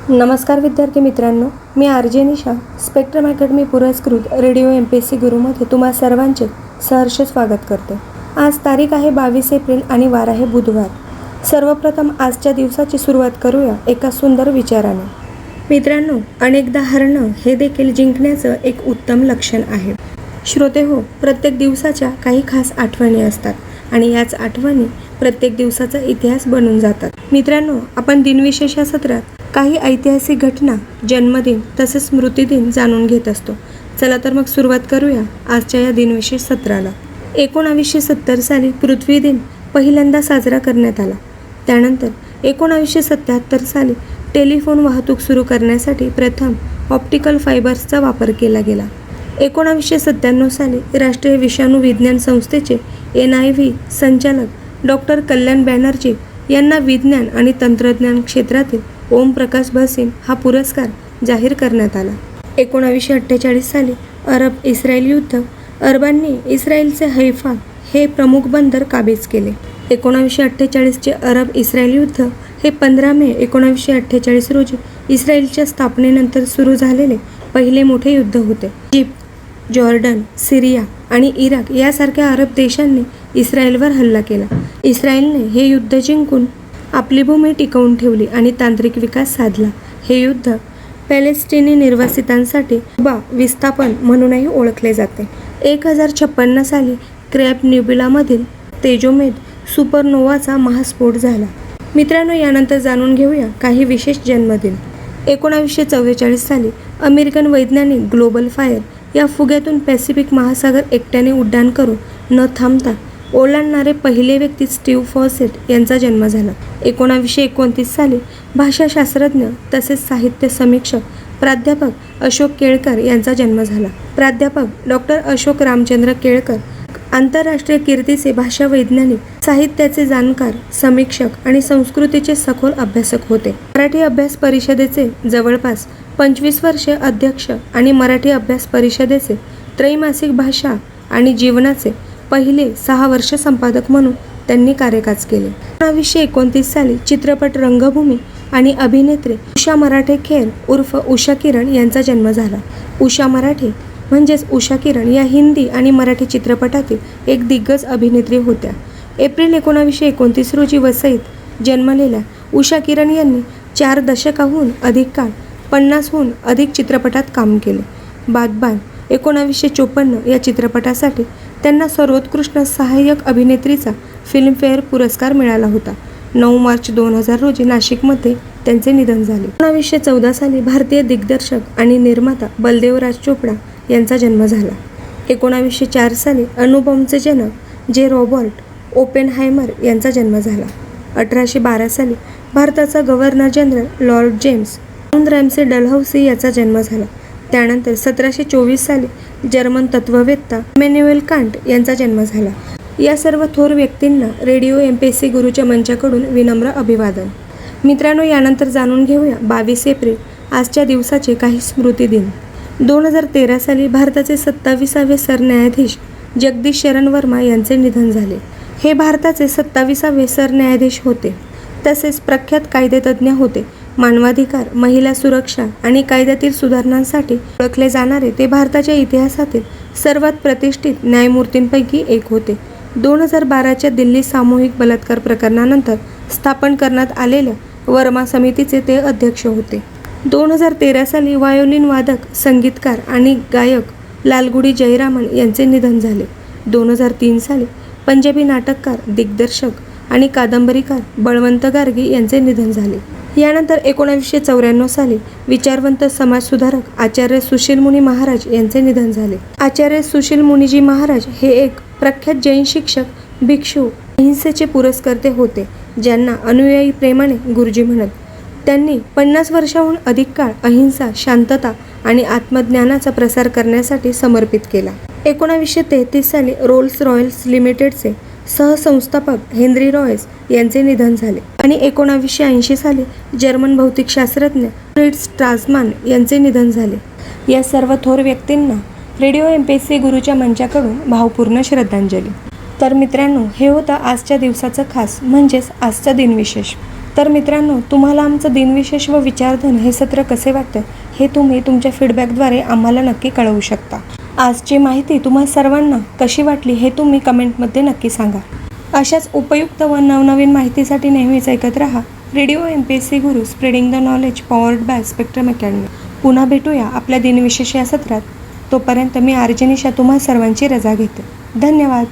नमस्कार विद्यार्थी मित्रांनो, मी आर.जे. निशा स्पेक्ट्रम अकॅडमी पुरस्कृत रेडिओ MPSC गुरुमध्ये तुम्हा सर्वांचे सहर्ष स्वागत करते. आज तारीख आहे 22 एप्रिल आणि वार आहे बुधवार. सर्वप्रथम आजच्या दिवसाची सुरुवात करूया एका सुंदर विचाराने. मित्रांनो, अनेकदा हरणं हे देखील जिंकण्याचं एक उत्तम लक्षण आहे. श्रोते हो, प्रत्येक दिवसाच्या काही खास आठवणी असतात आणि याच आठवणी प्रत्येक दिवसाचा इतिहास बनून जातात. मित्रांनो, आपण दिनविशेष या सत्रात काही ऐतिहासिक घटना, जन्मदिन तसेच स्मृतिदिन जाणून घेत असतो. चला तर मग सुरुवात करूया आजच्या या दिनविशेष सत्राला. 1970 साली पृथ्वी दिन पहिल्यांदा साजरा करण्यात आला. त्यानंतर 1977 साली टेलिफोन वाहतूक सुरू करण्यासाठी प्रथम ऑप्टिकल फायबर्सचा वापर केला गेला. 1997 साली राष्ट्रीय विषाणू विज्ञान संस्थेचे NIV संचालक डॉक्टर कल्याण बॅनर्जी यांना विज्ञान आणि तंत्रज्ञान क्षेत्रातील ओम प्रकाश भसीन हा पुरस्कार जाहीर करण्यात आला. 1948 साली अरब-इस्रायल युद्ध. अरबांनी इस्रायलचे हैफा हे प्रमुख बंदर काबीज केले. 1948चे अरब-इस्रायल युद्ध हे 15 मे 1948 रोजी इस्रायलच्या स्थापनेनंतर सुरू झालेले पहिले मोठे युद्ध होते. इजिप्त, जॉर्डन, सिरिया आणि इराक यासारख्या अरब देशांनी इस्रायलवर हल्ला केला. इस्रायलने हे युद्ध जिंकून आपली भूमी टिकवून ठेवली आणि तांत्रिक विकास साधला. हे युद्ध पॅलेस्टिनी निर्वासितांसाठी विस्थापन म्हणूनही ओळखले जाते. 1056 साली क्रॅब नेब्युलामधील तेजोमेध सुपरनोवाचा महास्फोट झाला. मित्रांनो, यानंतर जाणून घेऊया काही विशेष जन्मदिन. 1944 साली अमेरिकन वैज्ञानिक ग्लोबल फायर या फुग्यातून पॅसिफिक महासागर एकट्याने उड्डाण करून न थांबता ओलांडणारे पहिले व्यक्ती स्टीव्ह फॉसेट यांचा जन्म झाला. 1929 साली भाषाशास्त्रज्ञ तसेच साहित्य समीक्षक प्राध्यापक अशोक केळकर यांचा जन्म झाला. प्राध्यापक डॉक्टर अशोक रामचंद्र केळकर आंतरराष्ट्रीय कीर्तीचे भाषा वैज्ञानिक, साहित्याचे जाणकार, समीक्षक आणि संस्कृतीचे सखोल अभ्यासक होते. मराठी अभ्यास परिषदेचे जवळपास 25 वर्षे अध्यक्ष आणि मराठी अभ्यास परिषदेचे त्रैमासिक भाषा आणि जीवनाचे पहिले 6 वर्ष संपादक म्हणून त्यांनी कार्यकाज केले. 1929 साली चित्रपट, रंगभूमी आणि अभिनेत्री उषा मराठे खेर उर्फ उषा किरण यांचा जन्म झाला. उषा मराठे म्हणजेच उषा किरण या हिंदी आणि मराठी चित्रपटातील एक दिग्गज अभिनेत्री होत्या. एप्रिल 1929 रोजी वसईत जन्मलेल्या उषा किरण यांनी 4 दशकाहून अधिक काळ 50हून अधिक चित्रपटात काम केले. बागबान 1954 या चित्रपटासाठी त्यांना सर्वोत्कृष्ट सहाय्यक अभिनेत्रीचा फिल्मफेअर पुरस्कार मिळाला होता. 9 मार्च 2000 रोजी नाशिकमध्ये त्यांचे निधन झाले. 1914 साली भारतीय दिग्दर्शक आणि निर्माता बलदेवराज चोपडा यांचा जन्म झाला. 1904 साली अणुबॉम्बचे जनक जे. रॉबर्ट ओपेनहायमर यांचा जन्म झाला. 1812 साली भारताचा governor general lord James Ramsay Dalhousie याचा जन्म झाला. त्यानंतर 1724 साली जर्मन तत्ववेत्ता इमॅन्युएल कांट यांचा जन्म झाला. या सर्व थोर व्यक्तींना रेडिओ MPSC गुरुच्या मंचाकडून विनम्र अभिवादन. मित्रांनो, यानंतर जाणून घेऊया 22 एप्रिल आजच्या दिवसाचे काही स्मृतिदिन. 2013 साली भारताचे 27वे सरन्यायाधीश जगदीश शरण वर्मा यांचे निधन झाले. हे भारताचे 27वे सरन्यायाधीश होते. तसेच प्रख्यात कायदेतज्ञ होते. मानवाधिकार, महिला सुरक्षा आणि कायद्यातील सुधारणांसाठी ओळखले जाणारे ते भारताच्या इतिहासातील सर्वात प्रतिष्ठित न्यायमूर्तींपैकी एक होते. 2012च्या दिल्ली सामूहिक बलात्कार प्रकरणानंतर स्थापन करण्यात आलेल्या वर्मा समितीचे ते अध्यक्ष होते. 2013 साली व्हायोलिन वादक, संगीतकार आणि गायक लालगुडी जयरामन यांचे निधन झाले. 2003 साली पंजाबी नाटककार, दिग्दर्शक आणि कादंबरीकार बळवंत गार्गी यांचे निधन झाले. यानंतर 1994 साली विचारवंत समाजसुधारक आचार्य सुशील मुनी महाराज यांचे निधन झाले. आचार्य सुशील मुनीजी महाराज हे एक प्रख्यात जैन शिक्षक, भिक्षू, अहिंसेचे पुरस्कर्ते होते, ज्यांना अनुयायी प्रेमाने गुरुजी म्हणत. त्यांनी 50 वर्षाहून अधिक काळ अहिंसा, शांतता आणि आत्मज्ञानाचा प्रसार करण्यासाठी समर्पित केला. 1933 साली रोल्स रॉयल्स लिमिटेडचे सहसंस्थापक हेनरी रॉयस यांचे निधन झाले आणि 1980 साली जर्मन भौतिकशास्त्रज्ञ फ्रिट्झ स्ट्रासमान यांचे निधन झाले. या सर्व थोर व्यक्तींना रेडिओ MPSC गुरुच्या मंचाकडून भावपूर्ण श्रद्धांजली. तर मित्रांनो, हे होतं आजच्या दिवसाचं खास म्हणजेच आजचा दिनविशेष. तर मित्रांनो, तुम्हाला आमचं दिनविशेष व विचारधन हे सत्र कसे वाटतं हे तुम्ही तुमच्या फीडबॅकद्वारे आम्हाला नक्की कळवू शकता. आजची माहिती तुम्हा सर्वांना कशी वाटली हे तुम्ही कमेंटमध्ये नक्की सांगा. अशाच उपयुक्त व नवनवीन माहितीसाठी नेहमीच ऐकत राहा radio MPSC Guru, spreading the knowledge, powered by spectrum academy. पुन्हा भेटूया आपल्या दिनविशेष या सत्रात. तोपर्यंत मी आरजे निशा तुम्हा सर्वांची रजा घेते. धन्यवाद.